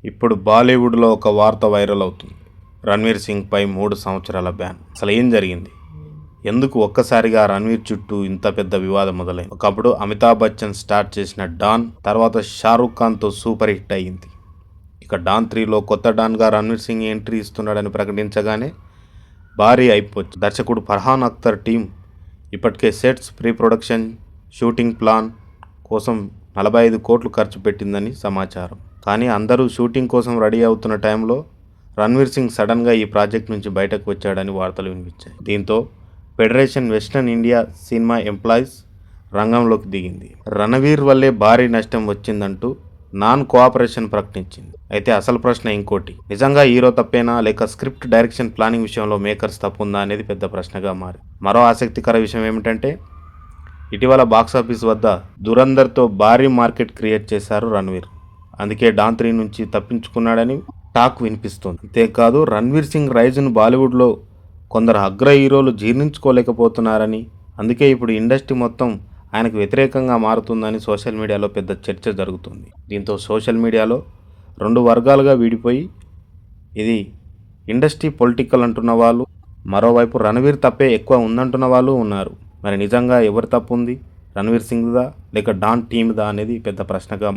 ఇప్పుడు బాలీవుడ్లో ఒక వార్త వైరల్ అవుతుంది. రణ్వీర్ సింగ్పై 3 సంవత్సరాల బ్యాన్. అసలు ఏం జరిగింది? ఎందుకు ఒక్కసారిగా రణ్వీర్ చుట్టూ ఇంత పెద్ద వివాదం మొదలైంది? ఒకప్పుడు అమితాబ్ బచ్చన్ స్టార్ట్ చేసిన డాన్ తర్వాత షారూఖ్ ఖాన్తో సూపర్ హిట్ అయ్యింది. ఇక డాన్ 3లో కొత్త డాన్గా రణ్వీర్ సింగ్ ఎంట్రీ ఇస్తున్నాడని ప్రకటించగానే భారీ అయిపోవచ్చు. దర్శకుడు ఫర్హాన్ అఖ్తర్ టీం ఇప్పటికే sets, pre production, shooting plan కోసం 45 కోట్లు ఖర్చు పెట్టిందని సమాచారం. కానీ అందరూ షూటింగ్ కోసం రెడీ అవుతున్న టైంలో రణ్వీర్ సింగ్ సడన్గా ఈ ప్రాజెక్ట్ నుంచి బయటకు వచ్చాడని వార్తలు వినిపించాయి. దీంతో federation western India cinema employees రంగంలోకి దిగింది. రణవీర్ వల్లే భారీ నష్టం వచ్చిందంటూ నాన్ కోఆపరేషన్ ప్రకటించింది. అయితే అసలు ప్రశ్న ఇంకోటి, నిజంగా హీరో తప్పేనా లేక స్క్రిప్ట్, డైరెక్షన్, ప్లానింగ్ విషయంలో మేకర్స్ తప్పుందా అనేది పెద్ద ప్రశ్నగా మారి. మరో ఆసక్తికర విషయం ఏమిటంటే ఇటీవల బాక్సాఫీస్ వద్ద దురంధర్తో భారీ మార్కెట్ క్రియేట్ చేశారు రణ్వీర్. అందుకే డాన్ 3 నుంచి తప్పించుకున్నాడని టాక్ వినిపిస్తుంది. అంతేకాదు రణ్వీర్ సింగ్ రైజ్ను బాలీవుడ్లో కొందరు అగ్ర హీరోలు జీర్ణించుకోలేకపోతున్నారని, అందుకే ఇప్పుడు ఇండస్ట్రీ మొత్తం ఆయనకు వ్యతిరేకంగా మారుతుందని సోషల్ మీడియాలో పెద్ద చర్చ జరుగుతుంది. దీంతో సోషల్ మీడియాలో 2 వర్గాలుగా విడిపోయి ఇది ఇండస్ట్రీ పొలిటికల్ అంటున్న వాళ్ళు, మరోవైపు రణ్వీర్ తప్పే ఎక్కువ ఉందంటున్న వాళ్ళు ఉన్నారు. మరి నిజంగా ఎవరి తప్పు ఉంది? రణ్వీర్ సింగ్దా లేక డాన్ టీమ్దా అనేది పెద్ద ప్రశ్నగా